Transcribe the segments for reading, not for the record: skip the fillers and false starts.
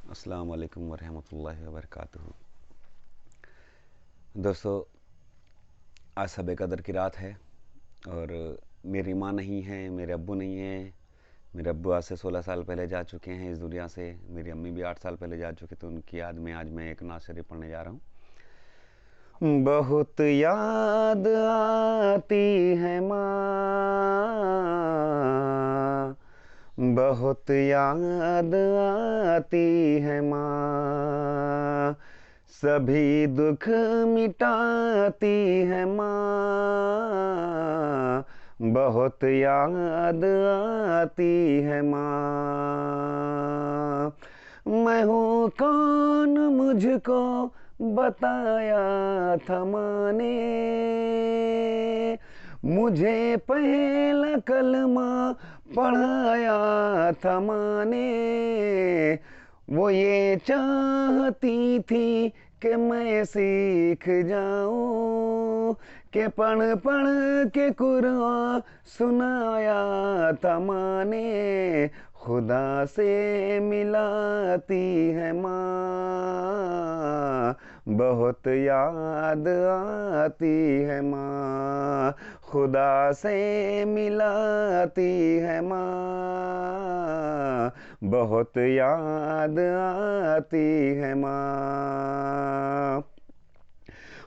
अस्सलाम वालेकुम वरहमतुल्लाहि वबरकातुहू। दोस्तों, आज शब कदर की रात है और मेरी माँ नहीं है, मेरे अब्बू नहीं हैं। मेरे अब्बू आज से 16 साल पहले जा चुके हैं इस दुनिया से। मेरी अम्मी भी 8 साल पहले जा चुके, तो उनकी याद में आज मैं एक नात शरीफ पढ़ने जा रहा हूँ। बहुत याद आती है माँ, बहुत याद आती है माँ, सभी दुख मिटाती है माँ, बहुत याद आती है माँ। मैं हूँ कौन, मुझको बताया था माँ ने, मुझे पहला कलमा पढ़ाया था माँ ने। वो ये चाहती थी कि मैं सीख जाऊं, कि पढ़ पढ़ के कुरान सुनाया था माँ ने। खुदा से मिलाती है माँ, बहुत याद आती है माँ, खुदा से मिलाती है माँ, बहुत याद आती है माँ।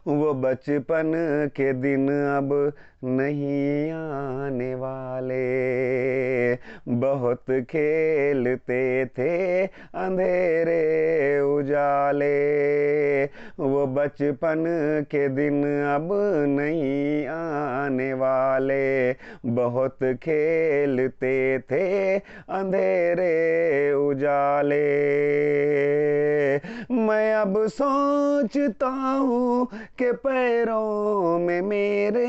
वो बचपन के दिन अब नहीं आने वाले, बहुत खेलते थे अंधेरे उजाले। वो बचपन के दिन अब नहीं आने वाले, बहुत खेलते थे अंधेरे उजाले। मैं अब सोचता हूँ कि पैरों में मेरे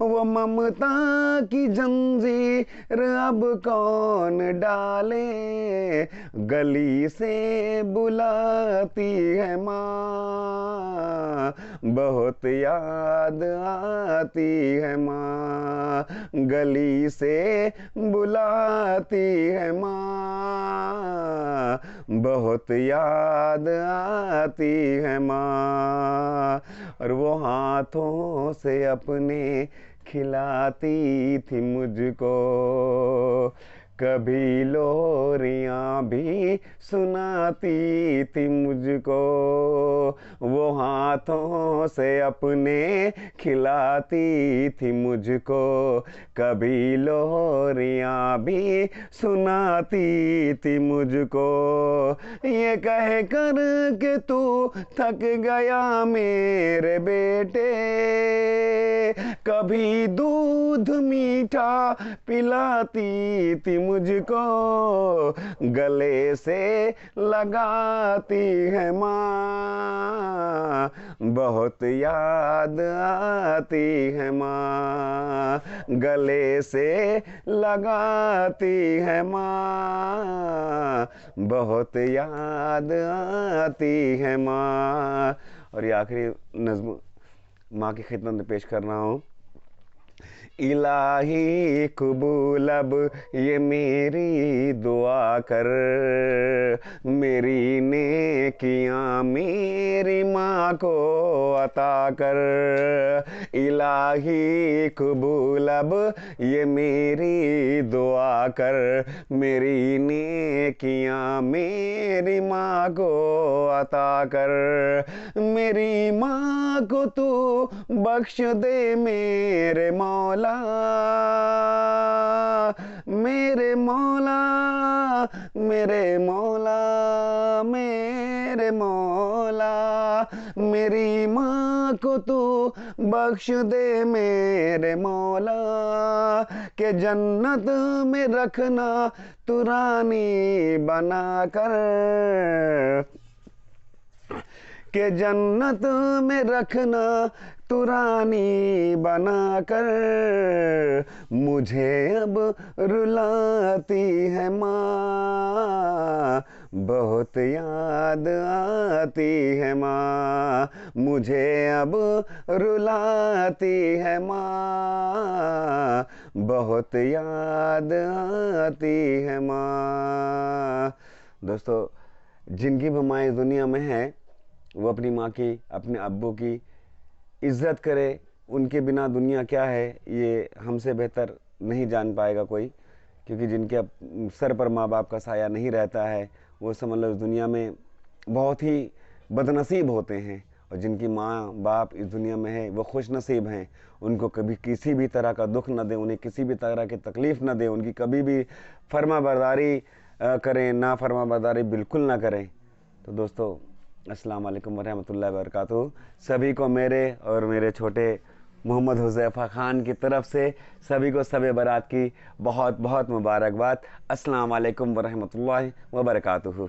वो ममता की जंजीर अब कौन डाले। गली से बुलाती है माँ, बहुत याद आती है माँ, गली से बुलाती है माँ, बहुत याद आती है माँ। और वो हाथों से अपने खिलाती थी मुझको, कभी लोरियां भी सुनाती थी मुझको। वो हाथों से अपने खिलाती थी मुझको, कभी लोरियां भी सुनाती थी मुझको। ये कह कर के तू थक गया मेरे बेटे, कभी दूध मीठा पिलाती थी मुझको, गले से लगाती है माँ, बहुत याद आती है माँ, गले से लगाती है माँ, बहुत याद आती है माँ। और ये आखिरी नज़्म माँ की खिदमत में पेश कर रहा हूँ। इलाही कबूल अब ये मेरी दुआ कर, मेरी नेकियां मेरी माँ को अता कर। इलाही कबूल अब ये मेरी दुआ कर, मेरी नेकियां मेरी माँ को अता कर। मेरी माँ को तू बख्श दे मेरे मौला, मेरे मौला, मेरे मौला, मेरे मौला। मेरी माँ को तू बख्श दे मेरे मौला, के जन्नत में रखना तू रानी बना कर, के जन्नत में रखना तू रानी बना कर। मुझे अब रुलाती है माँ, बहुत याद आती है माँ, मुझे अब रुलाती है माँ, बहुत याद आती है माँ। दोस्तों, जिनकी भी माँ इस दुनिया में है वो अपनी माँ की, अपने अब्बू की इज़्ज़त करे। उनके बिना दुनिया क्या है ये हमसे बेहतर नहीं जान पाएगा कोई, क्योंकि जिनके सर पर माँ बाप का साया नहीं रहता है वो समझ लो इस दुनिया में बहुत ही बदनसीब होते हैं। और जिनकी माँ बाप इस दुनिया में है वो खुश नसीब हैं। उनको कभी किसी भी तरह का दुख न दें, उन्हें किसी भी तरह की तकलीफ़ न दें, उनकी कभी भी फर्माबरदारी करें, ना फर्माबरदारी बिल्कुल ना करें। तो दोस्तों, अस्सलाम वालेकुम वरहमतुल्लाहि वबरकातुहू। सभी को मेरे और मेरे छोटे मोहम्मद हुज़ैफ़ा ख़ान की तरफ से सभी को शब बारात की बहुत बहुत मुबारकबाद। अस्सलाम वालेकुम वरहमतुल्लाहि वबरकातुहू।